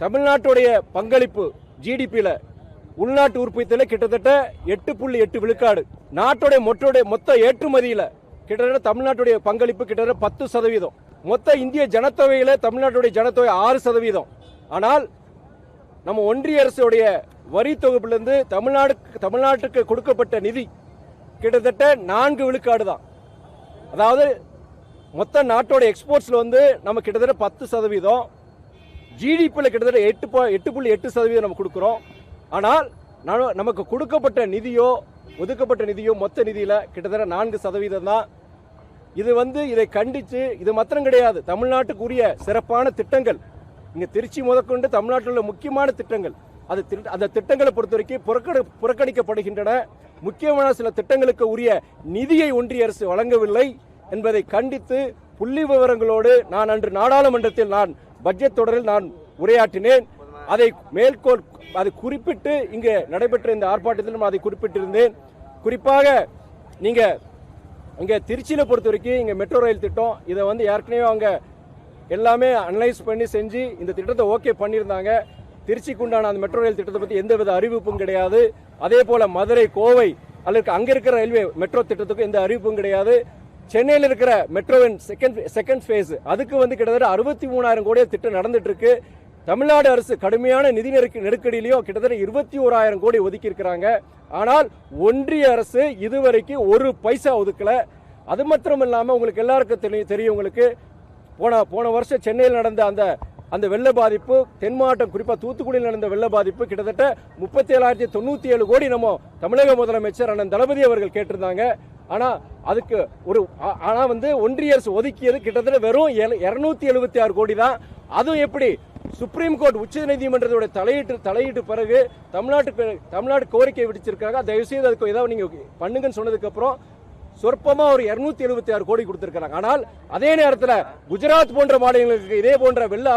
தமிழ்நாட்டுடைய பங்களிப்பு ஜிடிபியில் உள்நாட்டு உற்பத்தியில் கிட்டத்தட்ட 8.8 விழுக்காடு. நாட்டுடைய மொத்த ஏற்றுமதியில் கிட்டத்தட்ட தமிழ்நாட்டுடைய பங்களிப்பு கிட்டத்தட்ட 10%. மொத்த இந்திய ஜனத்தொகையில தமிழ்நாட்டுடைய ஜனத்தொகை 6%. ஆனால் நம்ம ஒன்றிய அரசுடைய வரி தொகுப்பிலிருந்து தமிழ்நாட்டுக்கு கொடுக்கப்பட்ட நிதி கிட்டத்தட்ட 4 விழுக்காடு தான். அதாவது மொத்த நாட்டோட எக்ஸ்போர்ட்ஸ்ல நம்ம கிட்டத்தட்ட 10%, ஜிடிபியில் கிட்டத்தட்ட 8.8% நம்ம கொடுக்கிறோம். ஆனால் நமக்கு கொடுக்கப்பட்ட நிதியோ ஒதுக்கப்பட்ட நிதியோ மொத்த நிதியில கிட்டத்தட்ட 4% தான். இது இதை கண்டிச்சு, இது மாத்திரம் கிடையாது, தமிழ்நாட்டுக்கு உரிய சிறப்பான திட்டங்கள் இங்க திருச்சி முதற்கொண்டு தமிழ்நாட்டில் உள்ள முக்கியமான திட்டங்கள், அந்த திட்டங்களை பொறுத்த வரைக்கும் புறக்கணிக்கப்படுகின்றன. முக்கியமான சில திட்டங்களுக்கு உரிய நிதியை ஒன்றிய அரசு வழங்கவில்லை என்பதை கண்டித்து புள்ளி விவரங்களோடு நான் அன்று நாடாளுமன்றத்தில் பட்ஜெட் தொடரில் உரையாற்றினேன். அதை குறிப்பிட்டு இங்கு நடைபெற்ற இந்த ஆர்ப்பாட்டத்திலும் அதை குறிப்பிட்டிருந்தேன். குறிப்பாக நீங்க இங்க திருச்சியில பொறுத்த வரைக்கும் இங்க மெட்ரோ ரயில் திட்டம் இதை ஏற்கனவே அவங்க எல்லாமே அனலைஸ் பண்ணி செஞ்சு இந்த திட்டத்தை ஓகே பண்ணியிருந்தாங்க. திருச்சிக்கு உண்டான அந்த மெட்ரோ ரயில் திட்டத்தை பத்தி எந்தவித அறிவிப்பும் கிடையாது. அதே போல மதுரை, கோவை அல்லது அங்க இருக்கிற ரயில்வே மெட்ரோ திட்டத்துக்கு எந்த அறிவிப்பும் கிடையாது. சென்னையில் இருக்கிற மெட்ரோவின் செகண்ட் ஃபேஸ் அதுக்கு கிட்டத்தட்ட 63,000 கோடி திட்டம் நடந்துட்டு இருக்கு. தமிழ்நாடு அரசு கடுமையான நிதி நெருக்கடியிலையும் கிட்டத்தட்ட 21,000 கோடி ஒதுக்கி இருக்கிறாங்க. ஆனால் ஒன்றிய அரசு இதுவரைக்கும் ஒரு பைசா ஒதுக்கல. அது மாத்திரம் இல்லாம உங்களுக்கு எல்லாருக்கும் தெரியும், உங்களுக்கு போன வருஷம் சென்னையில் நடந்த அந்த வெள்ள பாதிப்பு, தென் மாவட்டம் குறிப்பா தூத்துக்குடியில் நடந்த வெள்ள பாதிப்பு கிட்டத்தட்ட 37,097 கோடி நம்ம தமிழக முதலமைச்சர் அண்ணன் தளபதி அவர்கள் கேட்டிருந்தாங்க. ஆனா அதுக்கு ஒன்றிய அரசு ஒதுக்கியது கிட்டத்தட்ட வெறும் 276 கோடி தான். அதுவும் எப்படி சுப்ரீம் கோர்ட் உச்ச நீதிமன்றத்தோட தலையிட்டு பிறகு தமிழ்நாடு கோரிக்கை விடுச்சிருக்காங்க, தயவு செய்து அதுக்கு ஏதாவது நீங்க பண்ணுங்கன்னு சொன்னதுக்கு அப்புறம் சொற்பமா ஒரு 276 கோடி கொடுத்திருக்காங்க. ஆனால் அதே நேரத்தில் குஜராத் போன்ற மாநிலங்களுக்கு இதே போன்ற வெள்ள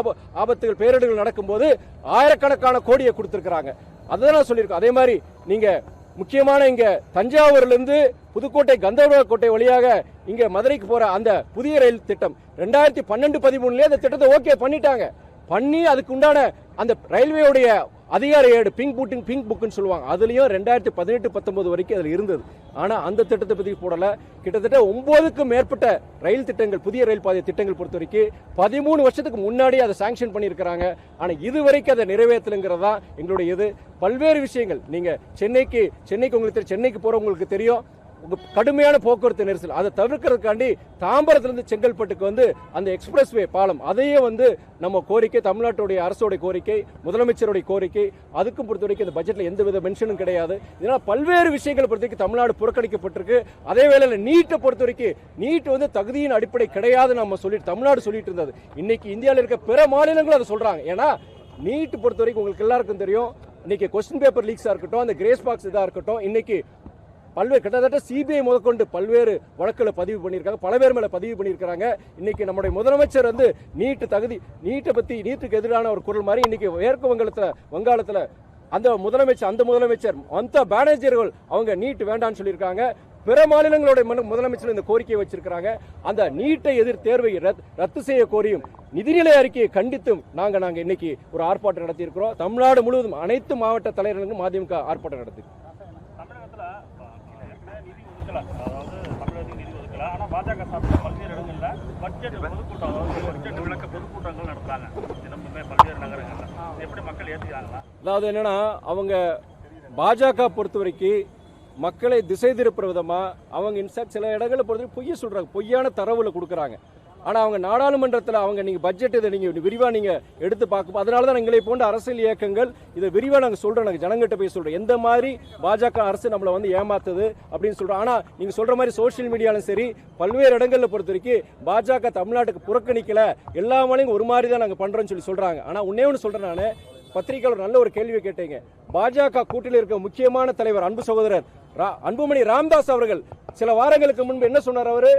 ஆபத்துகள் பேரிடர்கள் நடக்கும்போது ஆயிரக்கணக்கான கோடியை கொடுத்திருக்காங்க. அதுதான் சொல்லியிருக்கோம். அதே மாதிரி நீங்க முக்கியமான இங்க தஞ்சாவூர்ல இருந்து புதுக்கோட்டை கந்தர்வ கோட்டை வழியாக இங்க மதுரைக்கு போற அந்த புதிய ரயில் திட்டம் 2012-13 அந்த திட்டத்தை ஓகே பண்ணிட்டாங்க. பண்ணி அதுக்கு உண்டான அந்த ரயில்வேவுடைய அதிகார ஏடு பிங்க் புக்னு சொல்லுவாங்க, அதுலயும் 2018-19 வரைக்கும் அதுல இருந்தது. ஆனா அந்த திட்டத்தை பத்தி போடல. கிட்டத்தட்ட 9க்கும் மேற்பட்ட ரயில் திட்டங்கள், புதிய ரயில் பாதை திட்டங்கள் பொறுத்த வரைக்கும் 13 வருஷத்துக்கு முன்னாடி அதை சாங்ஷன் பண்ணியிருக்கிறாங்க. ஆனா இதுவரைக்கும் அதை நிறைவேற்றலுங்கிறதா எங்களுடைய இது. பல்வேறு விஷயங்கள் நீங்க சென்னைக்கு உங்களுக்கு சென்னைக்கு போறவங்களுக்கு தெரியும், கடுமையான போக்குவரத்து நெரிசல், அதை தவிர்க்கிறதுக்காண்டி தாம்பரத்திலிருந்து செங்கல்பட்டுக்கு அந்த எக்ஸ்பிரஸ் வே பாலம், அதையே நம்ம கோரிக்கை, தமிழ்நாட்டுடைய அரசோட கோரிக்கை, முதலமைச்சருடைய கோரிக்கை. அதுக்கும் பொறுத்த வரைக்கும் இந்த பட்ஜெட்ல எந்தவித மென்ஷனும் கிடையாது. இதனால் பல்வேறு விஷயங்களை பொறுத்த வரைக்கும் தமிழ்நாடு புறக்கணிக்கப்பட்டிருக்கு. அதே வேளையில் நீட்டை பொறுத்த வரைக்கும் நீட் தகுதியின் அடிப்படை கிடையாது நம்ம தமிழ்நாடு சொல்லிட்டு இருந்தது. இன்னைக்கு இந்தியாவில் இருக்க பிற மாநிலங்களும் அதை சொல்றாங்க. ஏன்னா நீட் பொறுத்த வரைக்கும் உங்களுக்கு எல்லாருக்கும் தெரியும், இன்னைக்கு கொஸ்டின் பேப்பர் லீக்ஸா இருக்கட்டும், அந்த கிரேஸ் பாக்ஸ் இதா இருக்கட்டும், இன்னைக்கு பல்வேறு கிட்டத்தட்ட சிபிஐ முதற்கொண்டு பல்வேறு வழக்குகளை பதிவு பண்ணியிருக்காங்க, பல பேர் மேல பதிவு பண்ணியிருக்காங்க. இன்னைக்கு நம்முடைய முதலமைச்சர் நீட்டுக்கு எதிரான ஒரு குரல் மாதிரி இன்னைக்கு மேற்கு வங்காளத்துல அந்த முதலமைச்சர் மம்தா பானர்ஜியர்கள் அவங்க நீட் வேண்டாம்னு சொல்லியிருக்காங்க. பிற மாநிலங்களுடைய முதலமைச்சர் இந்த கோரிக்கையை வச்சிருக்காங்க. அந்த நீட்டை தேர்வை ரத்து செய்ய கோரியும் நிதிநிலை அறிக்கையை கண்டித்தும் நாங்க இன்னைக்கு ஒரு ஆர்ப்பாட்டம் நடத்தி இருக்கிறோம். தமிழ்நாடு முழுவதும் அனைத்து மாவட்ட தலைவர்களும் மதிமுக ஆர்ப்பாட்டம் நடத்தி. பாஜக சார்பில் பல்வேறு இடங்களில் பட்ஜெட் பொதுக்கூட்டம், பட்ஜெட் விளக்க பொதுக்கூட்டங்கள் நடத்துறாங்க பல்வேறு நகரங்கள்ல. எப்படி மக்கள் ஏற்றுக்கிறாங்களா? அதாவது என்னன்னா, அவங்க பாஜக பொறுத்த வரைக்கும் மக்களை திசை திருப்புற விதமா அவங்க இன்சாக்ட் சில இடங்களை பொறுத்த பொய்ய சொல்றாங்க, பொய்யான தரவுல கொடுக்குறாங்க. ஆனா அவங்க நாடாளுமன்றத்தில் அவங்க நீங்க பட்ஜெட் இதை நீங்க விரிவா நீங்க எடுத்து பார்க்கும். அதனாலதான் எங்களை போன்ற அரசியல் இயக்கங்கள் இதை விரிவா நாங்க சொல்றோம், நாங்க ஜனங்கிட்ட போய் சொல்றோம் எந்த மாதிரி பாஜக அரசு நம்மளை ஏமாத்துது அப்படின்னு சொல்றோம். ஆனா நீங்க சொல்ற மாதிரி சோசியல் மீடியாலும் சரி பல்வேறு இடங்கள்ல பொறுத்த வரைக்கும் பாஜக தமிழ்நாட்டுக்கு புறக்கணிக்கல, எல்லா மாநிலம் ஒரு மாதிரி தான் நாங்க பண்றோம்னு சொல்றாங்க. ஆனா உன்னே ஒன்று சொல்றேன், நானு பத்திரிகையாளர் நல்ல ஒரு கேள்வி கேட்டீங்க. பாஜக கூட்டில் இருக்க முக்கியமான தலைவர் அன்பு சகோதரர் அன்புமணி ராமதாஸ் அவர்கள் சில வாரங்களுக்கு முன்பு என்ன சொன்னார்? அவரு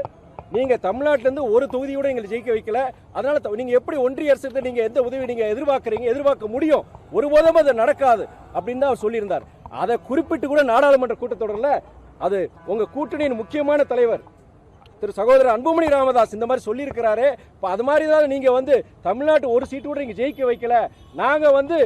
நீங்க தமிழ்நாட்டில இருந்து ஒரு தொகுதியோட எங்களை ஜெயிக்க வைக்கல, அதனால நீங்க எப்படி ஒன்றிய அரசு நீங்க எந்த உதவி நீங்க எதிர்பார்க்க முடியும், ஒருபோதும் அது நடக்காது அப்படின்னு தான் அவர் சொல்லியிருந்தார். அதை குறிப்பிட்டு கூட நாடாளுமன்ற கூட்டத்தொடரில் அது உங்க கூட்டணியின் முக்கியமான தலைவர் திரு சகோதரர் அன்புமணி ராமதாஸ் இந்த மாதிரி சொல்லியிருக்கிறாரு. இப்போ அது மாதிரி தான் நீங்கள் வந்து தமிழ்நாட்டு ஒரு சீட்டு கூட இங்கே ஜெயிக்க வைக்கல. நாங்கள் வந்து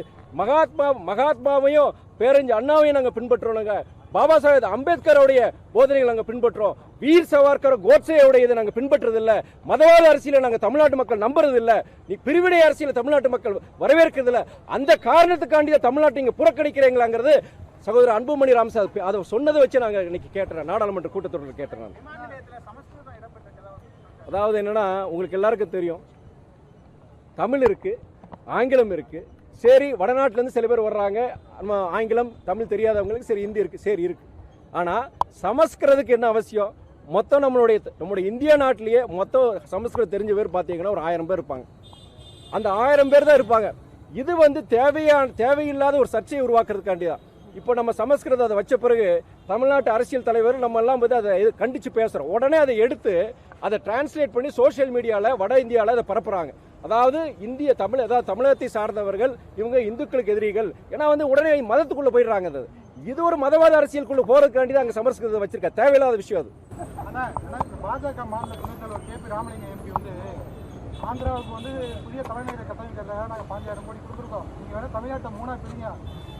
மகாத்மாவையும் பேரறிஞர் அண்ணாவையும் நாங்கள் பின்பற்றுறோங்க. பாபா சாஹேப் அம்பேத்கருடைய போதனைகள் நாங்கள் பின்பற்றோம். வீர் சவார்கர் கோட்சேயோட இதை நாங்கள் பின்பற்றதில்லை. மதவாத அரசியலை நாங்கள் தமிழ்நாட்டு மக்கள் நம்புறதில்லை. நீ பிரிவினை அரசியலை தமிழ்நாட்டு மக்கள் வரவேற்கிறதில்லை. அந்த காரணத்துக்காண்டி தமிழ்நாட்டை இங்கே புறக்கணிக்கிறீங்களாங்கிறது சகோதரர் அன்புமணி ராமதாஸ் அதை சொன்னதை வச்சு நாங்கள் இன்னைக்கு கேட்டுறேன். நாடாளுமன்ற கூட்டத்தொடரில் கேட்டேன் நான். அதாவது என்னன்னா, உங்களுக்கு எல்லாருக்கும் தெரியும், தமிழ் இருக்கு, ஆங்கிலம் இருக்கு. சரி, வடநாட்டிலேருந்து சில பேர் வர்றாங்க, ஆங்கிலம் தமிழ் தெரியாதவங்களுக்கு சரி ஹிந்தி இருக்கு, சரி இருக்கு. ஆனால் சமஸ்கிருதத்துக்கு என்ன அவசியம்? மொத்தம் நம்முடைய இந்தியா நாட்டிலேயே மொத்தம் சமஸ்கிருதம் தெரிஞ்ச பேர் பார்த்தீங்கன்னா ஒரு 1000 பேர் இருப்பாங்க. அந்த 1000 பேர் தான் இருப்பாங்க. இது வந்து தேவையில்லாத ஒரு சர்ச்சையை உருவாக்குறதுக்காண்டி தான். இப்போ நம்ம சமஸ்கிருதம் அதை வச்ச பிறகு தமிழ்நாட்டு அரசியல் தலைவர் நம்ம எல்லாம் வந்து அதை கண்டித்து பேசுகிறோம். உடனே அதை எடுத்து அதை டிரான்ஸ்லேட் பண்ணி சோஷியல் மீடியாவில் வட இந்தியாவில் அதை பரப்புகிறாங்க. அதாவது தமிழகத்தை சார்ந்தவர்கள் இவங்க இந்துக்களுக்கு எதிரிகள். ஏன்னா வந்து உடனே மதத்துக்குள்ளே போயிடுறாங்க. இது ஒரு மதவாத அரசியலுக்குள்ளே போகிறதுக்காண்டி தான் அங்கே சமஸ்கிருதம் வச்சிருக்க. தேவையில்லாத விஷயம் அது. பாஜக மாநில துணைத் தலைவர் KP ராமலிங்கம் எம்பி வந்து ஆந்திராவுக்கு வந்து புதிய தலைநகரை கட்டமைக்கிறதுக்காக நாங்கள் 5000 கோடி கொடுத்துருக்கோம். நீங்கள் வேணால் தமிழ்நாட்டை 3 பிரிங்க,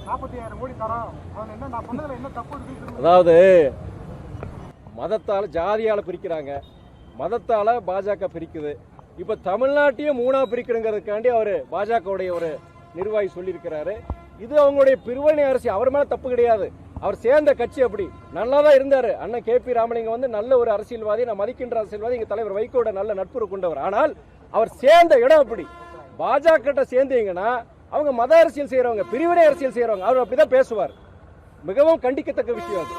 45000 கோடி தரோம். அதில் என்ன நான் சொன்னதில் என்ன தப்பு இருக்கு? அதாவது மதத்தால் ஜாதியால் பிரிக்கிறாங்க, மதத்தால் பாஜக பிரிக்குது. இப்போ தமிழ்நாட்டையும் 3 பிரிக்கணுங்கிறதுக்காண்டி அவர் பாஜகவுடைய ஒரு நிர்வாகி சொல்லியிருக்கிறாரு. இது அவங்களுடைய பிரிவினை அரசியல். அவர் மேலே தப்பு கிடையாது. அவர் சேர்ந்த கட்சி அப்படி நல்லா தான் இருந்தார். அண்ணன் KP ராமலிங்கம் வந்து நல்ல ஒரு அரசியல்வாதி, நான் மதிக்கின்ற அரசியல்வாதி, எங்கள் தலைவர் வைகோட நல்ல நட்புறவு கொண்டவர். ஆனால் அவர் சேர்ந்த இடம் அப்படி. பாஜக கிட்ட சேர்ந்தீங்கன்னா அவங்க மத அரசியல் செய்கிறவங்க, பிரிவினை அரசியல் செய்கிறவங்க. அவர் அப்படிதான் பேசுவார். மிகவும் கண்டிக்கத்தக்க விஷயம் அது.